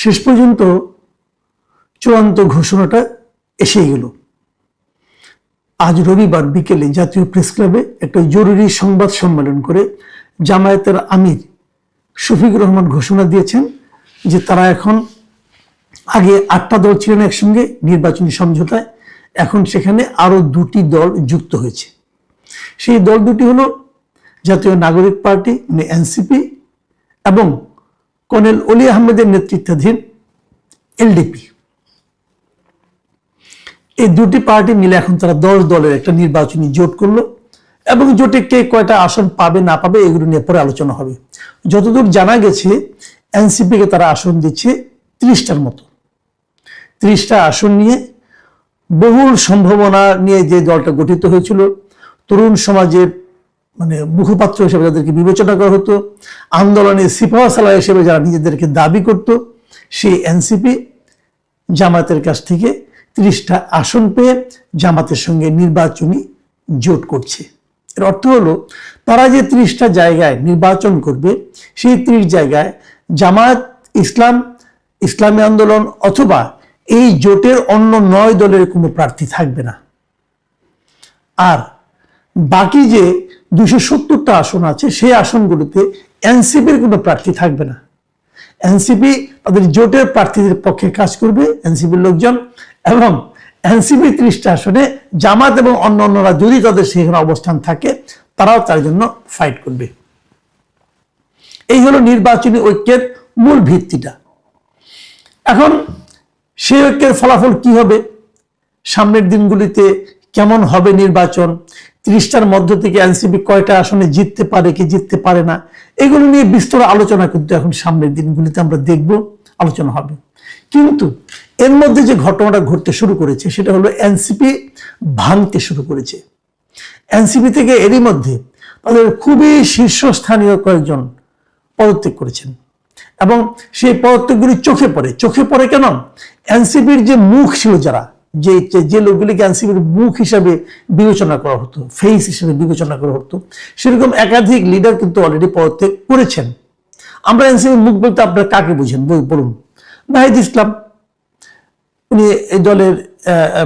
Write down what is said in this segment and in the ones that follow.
শেষ পর্যন্ত চূড়ান্ত ঘোষণাটা এসে গেল। আজ রবিবার বিকেলে জাতীয় প্রেস ক্লাবে একটা জরুরি সংবাদ সম্মেলন করে জামায়াতের আমির শফিকুর রহমান ঘোষণা দিয়েছেন যে তারা এখন, আগে 8টা দল ছিলেন একসঙ্গে নির্বাচনী সমঝোতায়, এখন সেখানে আরো 2টি দল যুক্ত হয়েছে। সেই দল দুটি হলো জাতীয় নাগরিক পার্টি মানে এনসিপি এবং কর্নেল অলি আহমেদের নেতৃত্বাধীন এলডিপি। এই দুটি পার্টি মিলে এখন তারা 10 দলের একটা নির্বাচনী জোট করলো এবং জোটে কে কয়টা আসন পাবে না পাবে এগুলো নিয়ে পরে আলোচনা হবে। যতদূর জানা গেছে এনসিপিকে তারা আসন দিচ্ছে 30টার মতো। 30টা আসন নিয়ে বহুল সম্ভাবনা নিয়ে যে দলটা গঠিত হয়েছিল, তরুণ সমাজের মানে মুখপাত্র হিসেবে যাদেরকে বিবেচনা করা হতো, আন্দোলনে সিপাহসালার হিসেবে যারা নিজেদেরকে দাবি করত, সেই এনসিপি জামায়াতের কাছ থেকে 30টা আসন পেয়ে জামাতের সঙ্গে নির্বাচনী জোট করছে। এর অর্থ হলো তারা যে 30টা জায়গায় নির্বাচন করবে, সেই 30 জায়গায় জামায়াত, ইসলামী আন্দোলন অথবা এই জোটের অন্য 9 দলের কোনো প্রার্থী থাকবে না। আর বাকি যে 270টা আসন আছে সেই আসনগুলোতে এনসিপির কোনো প্রার্থী থাকবে না। এনসিপি তাদের জোটের প্রার্থীদের পক্ষে কাজ করবে, এনসিপির লোকজন, এবং এনসিপি 30টা আসনে জামাত এবং অন্যান্যরা যদি তাদের সেখানে অবস্থান থাকে তারাও তার জন্য ফাইট করবে। এই হলো নির্বাচনী ঐক্যের মূল ভিত্তিটা। এখন সেই ঐক্যের ফলাফল কি হবে, সামনের দিনগুলিতে কেমন হবে নির্বাচন, 30টার মধ্য থেকে এনসিপি কয়টা আসনে জিততে পারে কি জিততে পারে না, এগুলো নিয়ে বিস্তর আলোচনা কিন্তু এখন সামনের দিনগুলিতে আমরা দেখব, আলোচনা হবে। কিন্তু এর মধ্যে যে ঘটনাটা ঘটতে শুরু করেছে সেটা হলো এনসিপি ভাঙতে শুরু করেছে। এনসিপি থেকে এরই মধ্যে তাদের খুবই শীর্ষস্থানীয় কয়েকজন পদত্যাগ করেছেন এবং সেই পদত্যাগগুলি চোখে পড়ে কেন, এনসিপির যে মুখ ছিল, যারা যে লোকগুলিকে এনসিপির মুখ হিসাবে বিবেচনা করা হতো, ফেস হিসেবে বিবেচনা করা হতো, সেরকম একাধিক লিডার কিন্তু অলরেডি পদত্যাগ করেছেন। আমরা এনসিপির মুখ বলতে আপনারা কাকে বুঝেন বলুন? নাহিদ ইসলাম, উনি এই দলের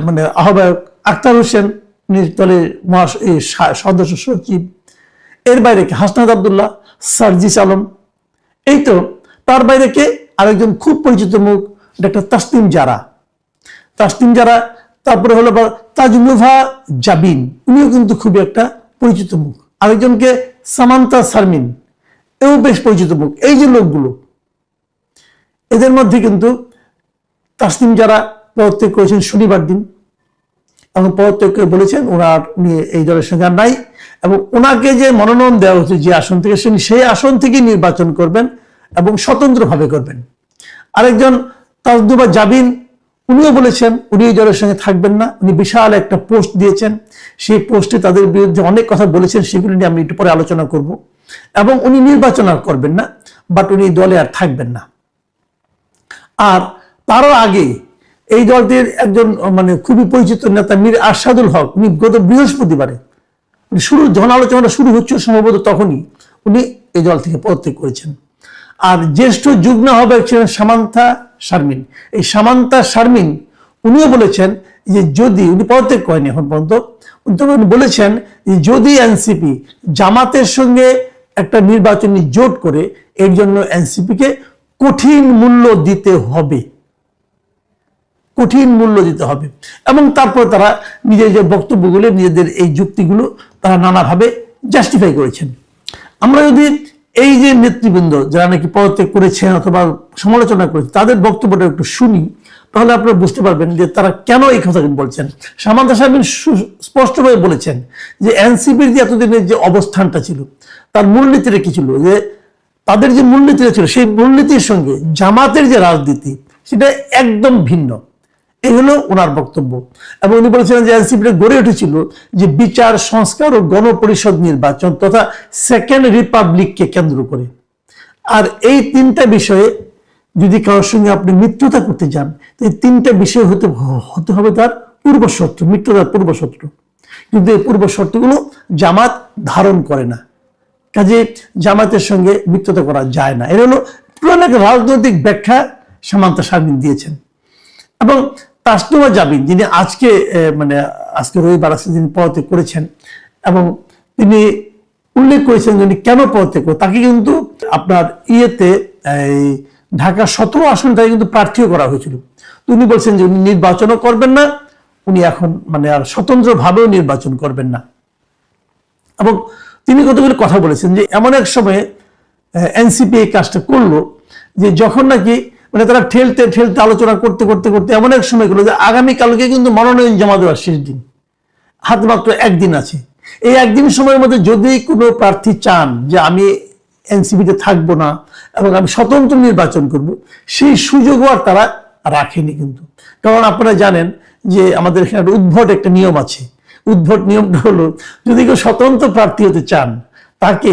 মানে আহ্বায়ক, আক্তার হোসেন উনি দলের সদস্য সচিব, এর বাইরে কে হাসনাত আব্দুল্লাহ, সার্জিস আলম, এই তো। তার বাইরে কে আরেকজন খুব পরিচিত মুখ, ডাক্তার তাসনিম জারা, তারপরে হলো তাজনুভা জাবিন, উনিও কিন্তু খুবই একটা পরিচিত মুখ। আরেকজনকে সামান্তা শারমিন, এও বেশ পরিচিত মুখ। এই যে লোকগুলো, এদের মধ্যে কিন্তু তাসনিম জারা পদত্যাগ করেছেন শনিবার দিন এবং পদত্যাগ করে বলেছেন উনি এই দলের সঙ্গে আর নাই এবং ওনাকে যে মনোনয়ন দেওয়া হচ্ছে যে আসন থেকে, সেই আসন থেকে নির্বাচন করবেন এবং স্বতন্ত্রভাবে করবেন। আরেকজন তাজনুভা জাবিন, উনিও বলেছেন উনি এই দলের সঙ্গে থাকবেন না। উনি বিশাল একটা পোস্ট দিয়েছেন, সেই পোস্টে তাদের বিরুদ্ধে অনেক কথা বলেছেন, সেগুলি নিয়ে আমি একটু পরে আলোচনা করব। এবং উনি নির্বাচন আর করবেন না, বাট উনি দলে আর থাকবেন না। আর তারও আগে এই দলটির একজন মানে খুবই পরিচিত নেতা মীর আরশাদুল হক, উনি গত বৃহস্পতিবারে যখন আলোচনাটা শুরু হচ্ছে সম্ভবত তখনই উনি এই দল থেকে পদত্যাগ করেছেন। আর জ্যেষ্ঠ যুগ্ম আহ্বায়ক ছিলেন সামান্তা শারমিন। এই সামান্তা শারমিন উনিও বলেছেন যে যদি, উনি পদত্যাগ করেনি এখন পর্যন্ত, উনি বলেছেন যে যদি এনসিপি জামাতের সঙ্গে একটা নির্বাচনী জোট করে, এর জন্য এনসিপিকে কঠিন মূল্য দিতে হবে এবং তারপর তারা নিজের যে বক্তব্যগুলো, নিজেদের এই যুক্তিগুলো তারা নানাভাবে জাস্টিফাই করেছেন। আমরা যদি এই যে নেতৃবৃন্দ যারা নাকি পদত্যাগ করেছেন অথবা সমালোচনা করেছেন তাদের বক্তব্যটা একটু শুনি, তাহলে আপনারা বুঝতে পারবেন যে তারা কেন এই কথাটি বলছেন। সামান্তা শারমিন স্পষ্টভাবে বলেছেন যে এনসিপির যে এতদিনের যে অবস্থানটা ছিল, তার মূলনীতিটা কি ছিল, যে তাদের যে মূলনীতিটা ছিল সেই মূলনীতির সঙ্গে জামাতের যে রাজনীতি সেটা একদম ভিন্ন। এই হলো ওনার বক্তব্য। এবং উনি বলেছিলেন যে এনসিপিটা গড়ে উঠেছিল যে বিচার, সংস্কার ও গণপরিষদ নির্বাচন তথা সেকেন্ড রিপাবলিককে কেন্দ্র করে। আর এই 3টা বিষয়ে যদি কারোর সঙ্গে আপনি মিত্রতা করতে যান, এই 3টা বিষয় হতে হবে তার পূর্বশর্ত, মিত্রতার পূর্বশর্ত। কিন্তু এই পূর্বশর্তগুলো জামাত ধারণ করে না, কাজে জামাতের সঙ্গে মিত্রতা করা যায় না। এর হলো পুরো রাজনৈতিক ব্যাখ্যা, সামান্তা শারমিন দিয়েছেন। এবং তাসনিমা জাবিন যিনি আজকে রবিবার যিনি পদত্যাগ করেছেন, এবং তিনি উল্লেখ করেছেন যিনি কেন পদত্যাগ করে, তাকে কিন্তু আপনার এই ঢাকা 17 আসন তাকে কিন্তু প্রার্থীও করা হয়েছিল। তো উনি বলছেন যে উনি নির্বাচনও করবেন না, উনি এখন আর স্বতন্ত্রভাবেও নির্বাচন করবেন না। এবং তিনি কতগুলো কথা বলেছেন যে এমন এক সময়ে এনসিপি এই কাজটা করলো যে যখন নাকি তারা ঠেলতে ঠেলতে আলোচনা করতে করতে করতে এমন এক সময় গেলো যে আগামীকালকে কিন্তু মনোনয়ন জমা দেওয়ার শেষ দিন, হাতে মাত্র একদিন আছে। এই একদিন সময়ের মধ্যে যদি কোনো প্রার্থী চান যে আমি এনসিপিতে থাকবো না এবং আমি স্বতন্ত্র নির্বাচন করব, সেই সুযোগও আর তারা রাখেনি কিন্তু। কারণ আপনারা জানেন যে আমাদের এখানে উদ্ভট একটা নিয়ম আছে। উদ্ভট নিয়মটা হলো, যদি কেউ স্বতন্ত্র প্রার্থী হতে চান তাকে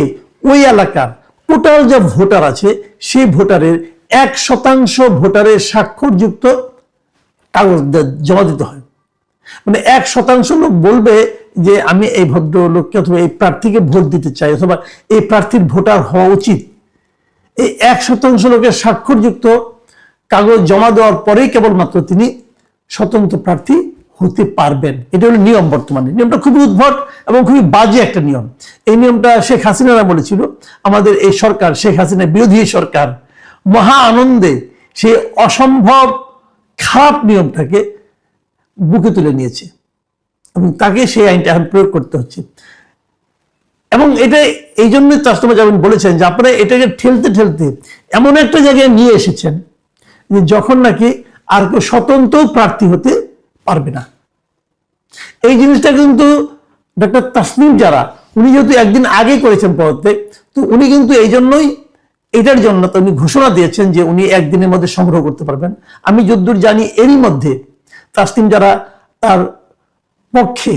ওই এলাকার টোটাল যে ভোটার আছে সেই ভোটারের 1% ভোটারের স্বাক্ষরযুক্ত কাগজ জমা দিতে হয়। 1% লোক বলবে যে আমি এই ভদ্রলোককে অথবা এই প্রার্থীকে ভোট দিতে চাই অথবা এই প্রার্থীর ভোটার হওয়া উচিত। এই 1% লোকের স্বাক্ষরযুক্ত কাগজ জমা দেওয়ার পরেই কেবলমাত্র তিনি স্বতন্ত্র প্রার্থী হতে পারবেন। এটা হলো নিয়ম। বর্তমানে নিয়মটা খুবই উদ্ভট এবং খুবই বাজে একটা নিয়ম। এই নিয়মটা শেখ হাসিনারা বলেছিল। আমাদের এই সরকার, শেখ হাসিনা বিরোধী সরকার, মহা আনন্দে সেই অসম্ভব খারাপ নিয়মটাকে বুকে তুলে নিয়েছে এবং তাকে সেই আইনটা এখন প্রয়োগ করতে হচ্ছে। এবং এটা এই জন্যই তাসনিমা জাবিন বলেছেন যে আপনারা এটাকে ঠেলতে ঠেলতে এমন একটা জায়গায় নিয়ে এসেছেন যে যখন নাকি আর কেউ স্বতন্ত্র প্রার্থী হতে পারবে না। এই জিনিসটা কিন্তু ডক্টর তাসনিম যারা, উনি যেহেতু একদিন আগে করেছেন পদত্যাগ, তো উনি কিন্তু এই জন্যই এটার জন্য তো উনি ঘোষণা দিয়েছেন যে উনি একদিনের মধ্যে সংগ্রহ করতে পারবেন। আমি যতদূর জানি এরই মধ্যে তাসনিম যারা তার পক্ষে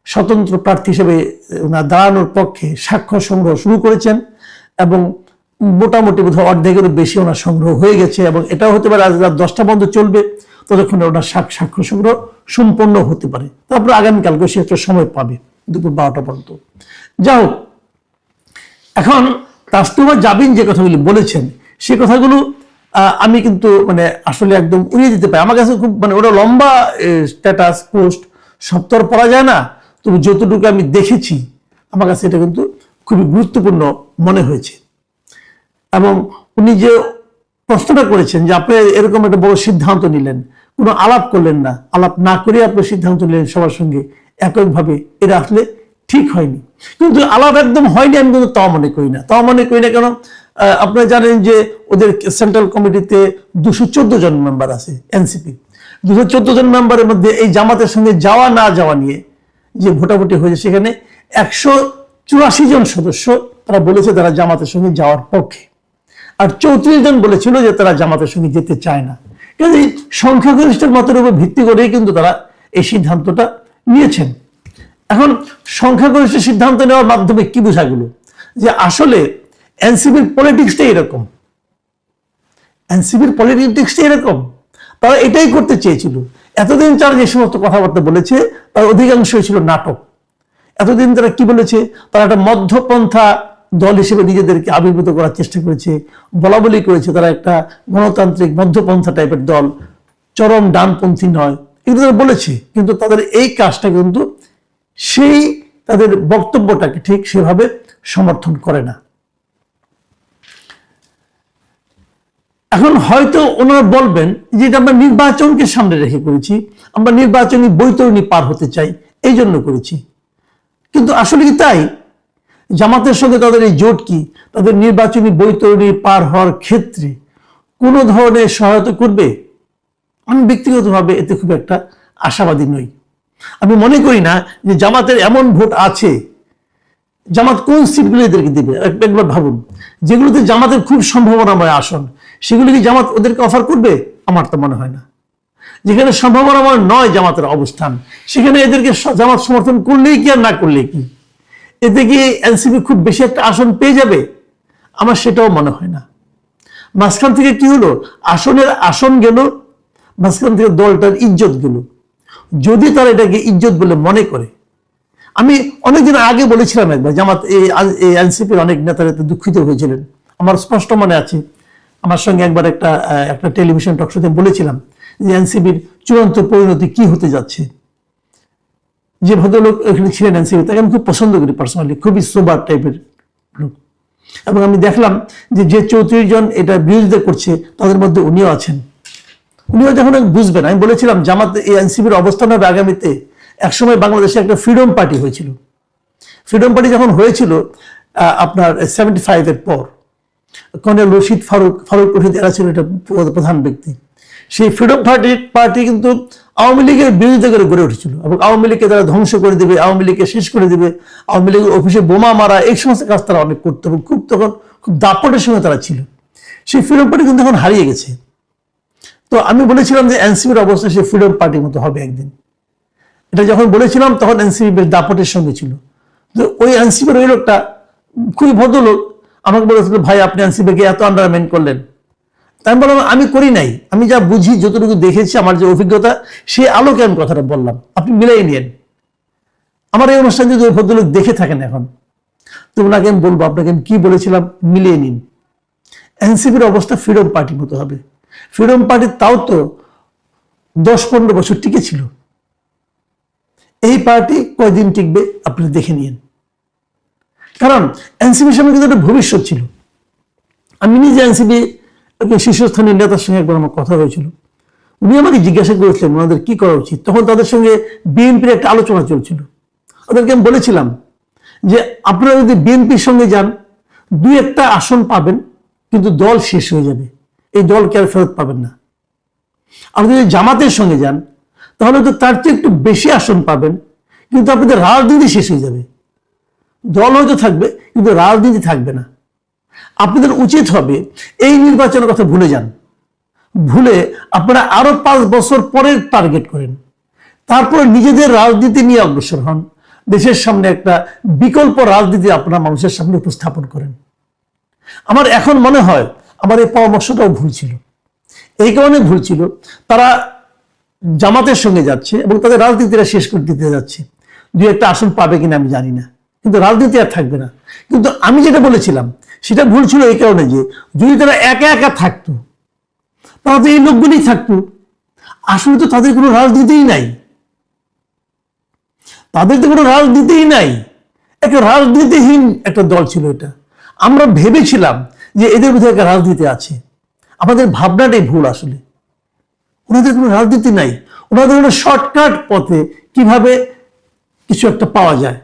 স্বতন্ত্র প্রার্থী হিসেবে দাঁড়ানোর পক্ষে স্বাক্ষর সংগ্রহ শুরু করেছেন এবং মোটামুটি বোধহয় অর্ধেকেরও বেশি ওনার সংগ্রহ হয়ে গেছে। এবং এটাও হতে পারে আজ রাত 10টা পর্যন্ত চলবে, ততক্ষণে ওনার স্বাক্ষর সংগ্রহ সম্পন্ন হতে পারে। তারপরে আগামীকালকে সে একটা সময় পাবে দুপুর 12টা পর্যন্ত। যাই হোক, এখন তাসনিমা জাবিন যে কথাগুলি বলেছেন সে কথাগুলো আমি কিন্তু আসলে একদম উড়িয়ে দিতে পারি। আমার কাছে খুব ওটা লম্বা স্ট্যাটাস পোস্ট সপ্তাহ পড়া যায় না, তবু যতটুকু আমি দেখেছি আমার কাছে এটা কিন্তু খুবই গুরুত্বপূর্ণ মনে হয়েছে। এবং উনি যে প্রশ্নটা করেছেন যে আপনি এরকম একটা বড় সিদ্ধান্ত নিলেন, কোনো আলাপ করলেন না, আলাপ না করে আপনি সিদ্ধান্ত নিলেন সবার সঙ্গে এককভাবে, এটা আসলে ঠিক হয়নি। কিন্তু আলাপ একদম হয়নি আমি কিন্তু তাও মনে করি না। কেন আপনারা জানেন যে ওদের সেন্ট্রাল কমিটিতে 214 জন মেম্বার আছে এনসিপি। 214 জন মেম্বারের মধ্যে এই জামাতের সঙ্গে যাওয়া না যাওয়া নিয়ে যে ভোটাভুটি হয়েছে সেখানে 184 জন সদস্য তারা বলেছে তারা জামাতের সঙ্গে যাওয়ার পক্ষে, আর 34 জন বলেছিল যে তারা জামাতের সঙ্গে যেতে চায় না। কিন্তু সংখ্যাগরিষ্ঠের মতের উপর ভিত্তি করেই কিন্তু তারা এই সিদ্ধান্তটা নিয়েছেন। এখন সংখ্যাগরিষ্ঠ সিদ্ধান্ত নেওয়ার মাধ্যমে কি বোঝা গেল যে আসলে এনসিপির পলিটিক্সটাই এরকম। তারা এটাই করতে চেয়েছিল। এতদিন তারা যে সমস্ত কথাবার্তা বলেছে তার অধিকাংশই ছিল নাটক। এতদিন তারা কি বলেছে, তারা একটা মধ্যপন্থা দল হিসেবে নিজেদেরকে আবির্ভূত করার চেষ্টা করেছে, বলা বলি করেছে তারা একটা গণতান্ত্রিক মধ্যপন্থা টাইপের দল, চরম ডানপন্থী নয়, এগুলো তারা বলেছে। কিন্তু তাদের এই কাজটা কিন্তু সেই তাদের বক্তব্যটাকে ঠিক সেভাবে সমর্থন করে না। এখন হয়তো ওনারা বলবেন যে এটা আমরা নির্বাচনকে সামনে রেখে করেছি, আমরা নির্বাচনী বৈতরণী পার হতে চাই এই জন্য করেছি। কিন্তু আসলে কি তাই? জামাতের সঙ্গে তাদের এই জোট কি তাদের নির্বাচনী বৈতরণী পার হওয়ার ক্ষেত্রে কোনো ধরনের সহায়তা করবে? আমি ব্যক্তিগতভাবে এতে খুব একটা আশাবাদী নই। আমি মনে করি না যে জামাতের এমন ভোট আছে, জামাত কোন সিটগুলো এদেরকে দেবে একবার ভাবুন। যেগুলোতে জামাতের খুব সম্ভাবনাময় আসন সেগুলো কি জামাত ওদেরকে অফার করবে? আমার তো মনে হয় না। যেখানে সম্ভাবনাময় নয় জামাতের অবস্থান সেখানে এদেরকে জামাত সমর্থন করলেই কি আর না করলে কি, এতে কি এনসিপি খুব বেশি একটা আসন পেয়ে যাবে? আমার সেটাও মনে হয় না। মাঝখান থেকে কি হলো, আসন গেল, মাঝখান থেকে দলটার ইজ্জত গেল। যদি তারা এটাকে ইজ্জত বলে মনে করে, আমি অনেকদিন আগে বলেছিলাম একবার জামাত এই এনসিপির অনেক নেতারা দুঃখিত হয়েছিলেন, আমার স্পষ্ট মনে আছে। আমার সঙ্গে একবার একটা টেলিভিশন টক শোতে বলেছিলাম যে এনসিপির চূড়ান্ত পরিণতি কি হতে যাচ্ছে। যে ভদ্রলোক এখানে ছিলেন এনসিপি, তাকে আমি খুব পছন্দ করি পার্সোনালি, খুবই সোবার টাইপের লোক। এবং আমি দেখলাম যে 34 জন এটা বিরোধিতা করছে তাদের মধ্যে উনিও আছেন। উনিও যখন বুঝবেন, আমি বলেছিলাম জামাত এই এনসিপির অবস্থান হবে আগামীতে। একসময় বাংলাদেশে একটা ফ্রিডম পার্টি হয়েছিল। ফ্রিডম পার্টি যখন হয়েছিল আপনার 75-এর পর, কর্নেল রশিদ ফারুক রশিদ এরা ছিল এটা প্রধান ব্যক্তি। সেই ফ্রিডম পার্টি কিন্তু আওয়ামী লীগের বিরোধিতা করে গড়ে উঠেছিল এবং আওয়ামী লীগকে তারা ধ্বংস করে দেবে, আওয়ামী লীগকে শেষ করে দেবে, আওয়ামী লীগের অফিসে বোমা মারা, এই সমস্ত কাজ তারা অনেক করতো এবং তখন খুব দাপটের সঙ্গে তারা ছিল। সেই ফ্রিডম পার্টি কিন্তু এখন হারিয়ে গেছে। তো আমি বলেছিলাম যে এনসিপির অবস্থা সেই ফ্রিডম পার্টির মতো হবে একদিন। এটা যখন বলেছিলাম তখন এনসিপি বেশ দাপটের সঙ্গে ছিল। তো ওই এনসিপির ওই লোকটা খুবই ভদ্রলোক আমাকে বলেছিল, ভাই আপনি এনসিপিকে এত আন্ডারমাইন করলেন। আমি বললাম আমি করি নাই, আমি যা বুঝি, যতটুকু দেখেছি, আমার যে অভিজ্ঞতা, সেই আলোকে আমি কথাটা বললাম, আপনি মিলাই নিয়েন। আমার এই অনুষ্ঠান যদি ওই ভদ্রলোক দেখে থাকেন এখন, তো ওনাকে আমি বলবো আপনাকে আমি কি বলেছিলাম মিলিয়ে নিন। এনসিপির অবস্থা ফ্রিডম পার্টির মতো হবে। ফ্রিডম পার্টি তাও তো 10-15 বছর টিকে ছিল। এই পার্টি কয়দিন টিকবে আপনি দেখে নিন। কারণ এনসিপির সামনে কিন্তু একটা ভবিষ্যৎ ছিল। আমি নিজে এনসিপি শীর্ষস্থানীয় নেতার সঙ্গে একবার আমার কথা হয়েছিল। উনি আমাকে জিজ্ঞাসা করেছিলেন ওনাদের কি করা উচিত। তখন তাদের সঙ্গে বিএনপির একটা আলোচনা চলছিল। ওদেরকে আমি বলেছিলাম যে আপনারা যদি বিএনপির সঙ্গে যান 2-1টা আসন পাবেন, কিন্তু দল শেষ হয়ে যাবে, এই দলকে আর ফেরত পাবেন না। আপনি যদি জামাতের সঙ্গে যান তাহলে তো তার চেয়ে একটু বেশি আসন পাবেন, কিন্তু আপনাদের রাজনীতি শেষ হয়ে যাবে। দল হয়তো থাকবে কিন্তু রাজনীতি থাকবে না। আপনাদের উচিত হবে এই নির্বাচনের কথা ভুলে যান, ভুলে আপনারা আরো 5 বছর পরের টার্গেট করেন, তারপরে নিজেদের রাজনীতি নিয়ে অগ্রসর হন, দেশের সামনে একটা বিকল্প রাজনীতি আপনারা মানুষের সামনে উপস্থাপন করেন। আমার এখন মনে হয় আমার এই পরামর্শটাও ভুল ছিল। এই কারণে ভুল ছিল, তারা জামাতের সঙ্গে যাচ্ছে এবং তাদের রাজনীতিটা শেষ করে দিতে যাচ্ছে। 2-1টা আসন পাবে কিনা আমি জানি না, কিন্তু রাজনীতি আর থাকবে না। কিন্তু আমি যেটা বলেছিলাম সেটা ভুল ছিল এই কারণে যে যদি তারা একা একা থাকতো তাহলে তো এই লোকগুলি থাকতো। আসলে তো তাদের কোনো রাজনীতিই নাই, তাদের তো কোনো রাজনীতিই নাই, একটা রাজনীতিহীন একটা দল ছিল এটা। আমরা ভেবেছিলাম যে এদের মধ্যে একটা রাজনীতি আছে। আমাদের ভাবনাটাই ভুল। আসলে ওনাদের কোনো রাজনীতি নাই, ওনাদের কোনো শর্টকাট পথে কিভাবে কিছু একটা পাওয়া যায়।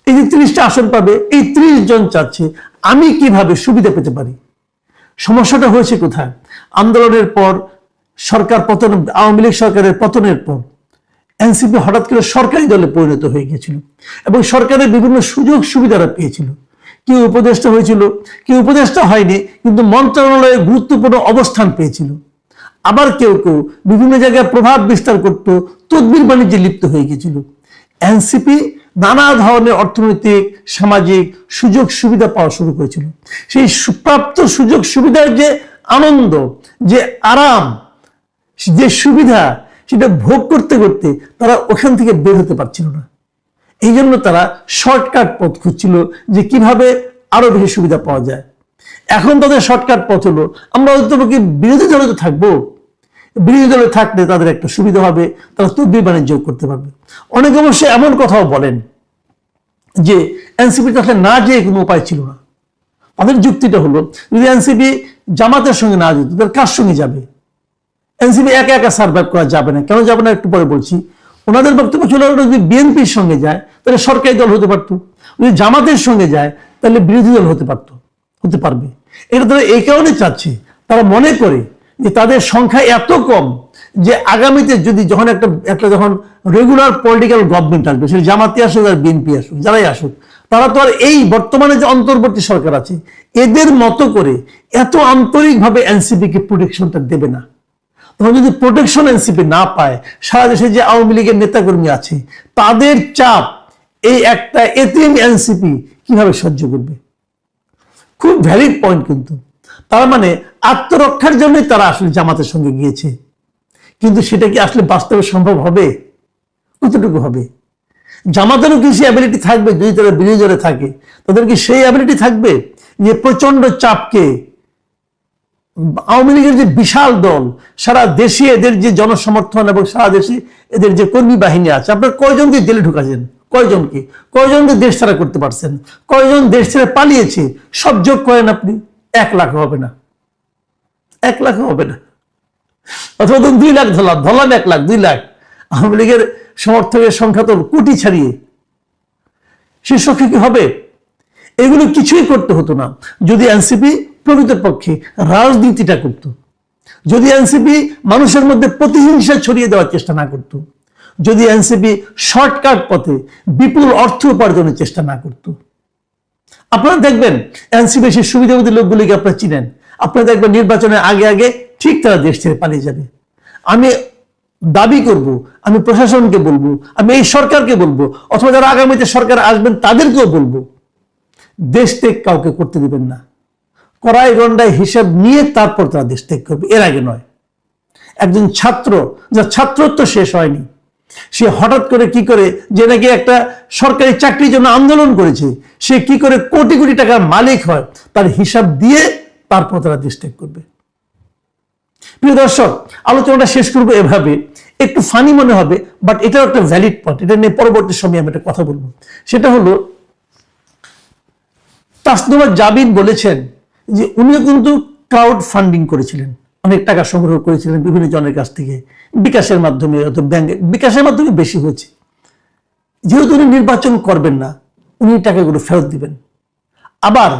এই যে 30টা আসন পাবে, এই 30 জন চাচ্ছে আমি কিভাবে সুবিধা পেতে পারি। সমস্যাটা হয়েছে কোথায়? আন্দোলনের পর সরকার পতন, আওয়ামী লীগ সরকারের পতনের পর এনসিপি হঠাৎ করে সরকারি দলে পরিণত হয়ে গিয়েছিল এবং সরকারের বিভিন্ন সুযোগ সুবিধারা পেয়েছিল। কেউ উপদেষ্টা হয়েছিল, কেউ উপদেষ্টা হয়নি কিন্তু মন্ত্রণালয়ে গুরুত্বপূর্ণ অবস্থান পেয়েছিল। আবার কেউ কেউ বিভিন্ন জায়গায় প্রভাব বিস্তার করত, তদবির বাণিজ্যে লিপ্ত হয়ে গিয়েছিল। এনসিপি নানা ধরনের অর্থনৈতিক সামাজিক সুযোগ সুবিধা পাওয়া শুরু করেছিল। সেই প্রাপ্ত সুযোগ সুবিধার যে আনন্দ, যে আরাম, যে সুবিধা, সেটা ভোগ করতে করতে তারা ওখান থেকে বের হতে পারছিল না। এই জন্য তারা শর্টকাট পথ খুঁজছিল যে কিভাবে আরো বেশি সুবিধা পাওয়া যায়। এখন তাদের শর্টকাট পথ হলো আমরা হয়তো বিরোধী দলে তো থাকবো, বিরোধী দলে থাকলে তাদের একটা সুবিধা হবে, তারা তদবির বাণিজ্য করতে পারবে। অনেকে অবশ্য এমন কথাও বলেন যে এনসিপি আসলে না যেয়ে কোনো উপায় ছিল না। তাদের যুক্তিটা হলো যদি এনসিপি জামাতের সঙ্গে না যেত তাহলে কার সঙ্গে যাবে? এনসিপি একা একা সার্ভাইভ করা যাবে না। কেন যাবে না একটু পরে বলছি। ওনাদের বক্তব্য ছিল যদি বিএনপির সঙ্গে যায় তাহলে সরকারি দল হতে পারতো, যদি জামাতের সঙ্গে যায় তাহলে বিরোধী দল হতে পারবে। এটা তারা এই কারণে চাচ্ছে, তারা মনে করে যে তাদের সংখ্যা এত কম যে আগামীতে যদি যখন একটা যখন রেগুলার পলিটিক্যাল গভর্নমেন্ট আসবে, সেটা জামাতি আসুক আর বিএনপি আসুক, যারাই আসুক, তারা তো আর এই বর্তমানে যে অন্তর্বর্তী সরকার আছে এদের মতো করে এত আন্তরিকভাবে এনসিপিকে প্রোটেকশনটা দেবে না। তখন যদি প্রোটেকশন এনসিপি না পায়, সারা দেশে যে আওয়ামী লীগের নেতাকর্মী আছে তাদের চাপ এই একটা এতিম এনসিপি কিভাবে সহ্য করবে? খুব ভ্যালিড পয়েন্ট। কিন্তু তার মানে আত্মরক্ষার জন্যই তারা আসলে জামাতের সঙ্গে গিয়েছে, কিন্তু সেটা কি আসলে বাস্তবে সম্ভব হবে? কতটুকু হবে? জামাতেরও কি সেই অ্যাবিলিটি থাকবে? যদি তারা বিরোধী দলে থাকে তাদের কি সেই অ্যাবিলিটি থাকবে যে প্রচন্ড চাপকে আওয়ামী লীগের যে বিশাল দল, সারা দেশে এদের যে জনসমর্থন এবং সারা দেশে এদের যে কর্মী বাহিনী আছে, আপনার কয়জনকে জেলে ঢুকাছেন? কয়জনকে দেশ ছাড়া করতে পারছেন? কয়জন দেশ ছেড়ে পালিয়েছে? সব যোগ করেন আপনি, 1 লাখ হবে না, 1 লাখ হবে না। অথবা 2 লাখ ধরলাম 1 লাখ, 2 লাখ। আওয়ামী লীগের সমর্থকের সংখ্যা তো কোটি ছাড়িয়ে, সে সংখ্যা কি হবে? এগুলো কিছুই করতে হতো না যদি এনসিপি প্রকৃতপক্ষে রাজনীতিটা করত, যদি এনসিপি মানুষের মধ্যে প্রতিহিংসা ছড়িয়ে দেওয়ার চেষ্টা না করত, যদি এনসিপি শর্টকাট পথে বিপুল অর্থ উপার্জনের চেষ্টা না করত। আপনারা দেখবেন এনসিপি সেই সুবিধাবাদী লোকগুলিকে আপনারা চিনেন, আপনারা দেখবেন নির্বাচনের আগে আগে ঠিক তারা দেশ ছেড়ে পালিয়ে যাবে। আমি দাবি করব, আমি প্রশাসনকে বলবো, আমি এই সরকারকে বলবো, অথবা যারা আগামীতে সরকার আসবেন তাদেরকেও বলবো, দেশ ত্যাগ কাউকে করতে দিবেন না। কড়াই গন্ডায় হিসাব নিয়ে তারপর তারা দেশ ত্যাগ করবে, এর আগে নয়। একজন ছাত্র, যার ছাত্রত্ব শেষ হয়নি, সে হঠাৎ করে কি করে যে নাকি একটা সরকারি চাকরির জন্য আন্দোলন করেছে, সে কি করে কোটি কোটি টাকার মালিক হয়, তার হিসাব দিয়ে তারপর তারা দেশ ত্যাগ করবে। প্রিয় দর্শক, আলোচনাটা শেষ করবো এভাবে, একটু ফানি মনে হবে, বাট এটাও একটা ভ্যালিড পয়েন্ট। এটা নিয়ে পরবর্তী সময়ে আমি একটা কথা বলবো। সেটা হলো, তাসনুমা জাবিন বলেছেন যে উনিও কিন্তু ক্রাউড ফান্ডিং করেছিলেন, অনেক টাকা সংগ্রহ করেছিলেন বিভিন্ন জনের কাছ থেকে, বিকাশের মাধ্যমে, ব্যাংকে, বিকাশের মাধ্যমে বেশি হয়েছে। যেহেতু উনি নির্বাচন করবেন না, উনি টাকাগুলো ফেরত দিবেন। আবার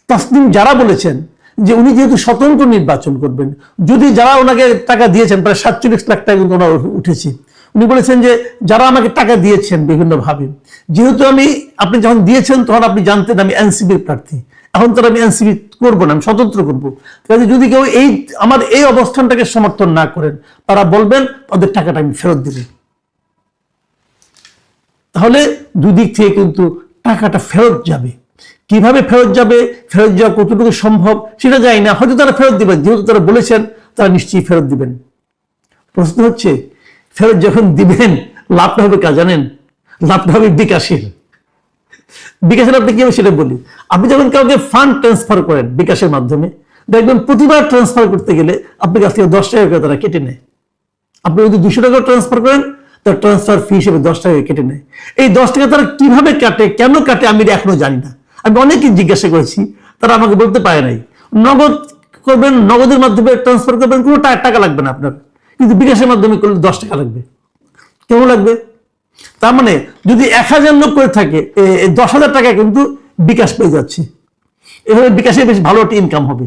তাসনিম যারা বলেছেন যে উনি যেহেতু স্বতন্ত্র নির্বাচন করবেন, যদি যারা ওনাকে টাকা দিয়েছেন, প্রায় 47 লাখ টাকা কিন্তু ওনার উঠেছে, উনি বলেছেন যে যারা আমাকে টাকা দিয়েছেন বিভিন্নভাবে, যেহেতু আপনি যখন দিয়েছেন তখন আপনি জানতেন আমি এনসিপির প্রার্থী, এখন তো আমি এনসিপি করবো না, আমি স্বতন্ত্র করবো। কাজে যদি কেউ আমার এই অবস্থানটাকে সমর্থন না করেন, তারা বলবেন তাদের টাকাটা আমি ফেরত দিবেন। তাহলে দুদিক থেকে কিন্তু টাকাটা ফেরত যাবে। কিভাবে ফেরত যাবে, ফেরত যাওয়া কতটুকু সম্ভব সেটা জানি না, হয়তো তারা ফেরত দিবেন, যেহেতু তারা বলেছেন তারা নিশ্চয়ই ফেরত দিবেন। প্রশ্ন হচ্ছে, ফেরত যখন দিবেন লাভটা হবে কাজ জানেন? লাভটা হবে বিকাশের। বিকাশের আপনি কি হবে সেটা বলি। আপনি যখন কাউকে ফান্ড ট্রান্সফার করেন বিকাশের মাধ্যমে, দেখবেন প্রতিবার ট্রান্সফার করতে গেলে আপনার কাছ থেকে 10 টাকা করে তারা কেটে নেয়। আপনি যদি 200 টাকা ট্রান্সফার করেন, তার ট্রান্সফার ফি হিসেবে 10 টাকা কেটে নেয়। এই 10 টাকা তারা কিভাবে কাটে, কেন কাটে, আমি এখনো জানি না। আমি অনেকেই জিজ্ঞাসা করেছি, তারা আমাকে বলতে পারে নাই। নগদ করবেন, নগদের মাধ্যমে ট্রান্সফার করবেন, কোনো টাকা লাগবে না আপনার, কিন্তু বিকাশের মাধ্যমে করলে 10 টাকা লাগবে। কেমন লাগবে? তার মানে যদি 1000 লোক করে থাকে, 10,000 টাকা কিন্তু বিকাশ পেয়ে যাচ্ছে। এভাবে বিকাশে বেশ ভালো একটা ইনকাম হবে।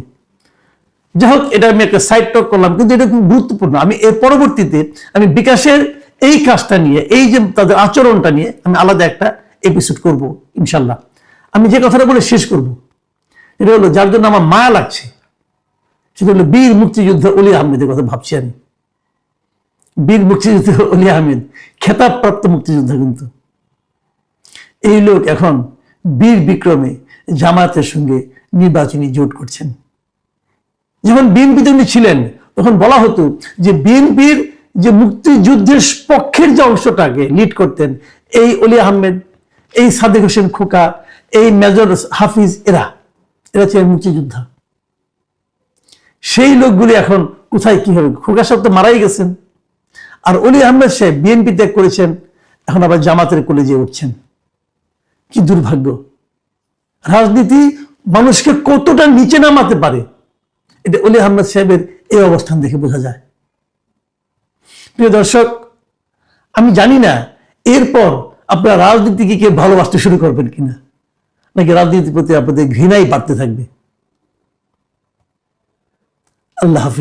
যাই হোক, এটা আমি একটা সাইড টক করলাম, কিন্তু এটা খুব গুরুত্বপূর্ণ। আমি এর পরবর্তীতে আমি বিকাশের এই কাজটা নিয়ে, এই যে তাদের আচরণটা নিয়ে আমি আলাদা একটা এপিসোড করব ইনশাল্লাহ। আমি যে কথাটা বলে শেষ করব, এটা হলো যার জন্য আমার মায়া লাগছে, সেটা হলো বীর মুক্তিযোদ্ধা অলি আহমেদের কথা ভাবছি আমি। বীর মুক্তিযোদ্ধা অলি আহমেদ খেতাবপ্রাপ্ত মুক্তিযোদ্ধা, কিন্তু এই লোক এখন বীর বিক্রমে জামায়াতের সঙ্গে নির্বাচনী জোট করছেন। যখন বিএনপিতে উনি ছিলেন তখন বলা হতো যে বিএনপির যে মুক্তিযুদ্ধের পক্ষের যে অংশটাকে লিড করতেন এই অলি আহমেদ, এই সাদেক হোসেন খোকা, এই মেজর হাফিজ, এরা ছিলেন মুক্তিযোদ্ধা। সেই লোকগুলি এখন কোথায় কি হবে? খোকা সাহেব তো মারাই গেছেন, আর অলি আহমেদ সাহেব বিএনপি ত্যাগ করেছেন, এখন আবার জামাতের কোলে যেয়ে উঠছেন। কি দুর্ভাগ্য! রাজনীতি মানুষকে কতটা নিচে নামাতে পারে, এটা অলি আহমেদ সাহেবের এই অবস্থান দেখে বোঝা যায়। প্রিয় দর্শক, আমি জানি না এরপর আপনারা রাজনীতিকে কে ভালোবাসতে শুরু করবেন কিনা, নাকি রাজনীতির প্রতি আপনাদের ঘৃণাই বাড়তে থাকবে। আল্লাহ হাফিজ।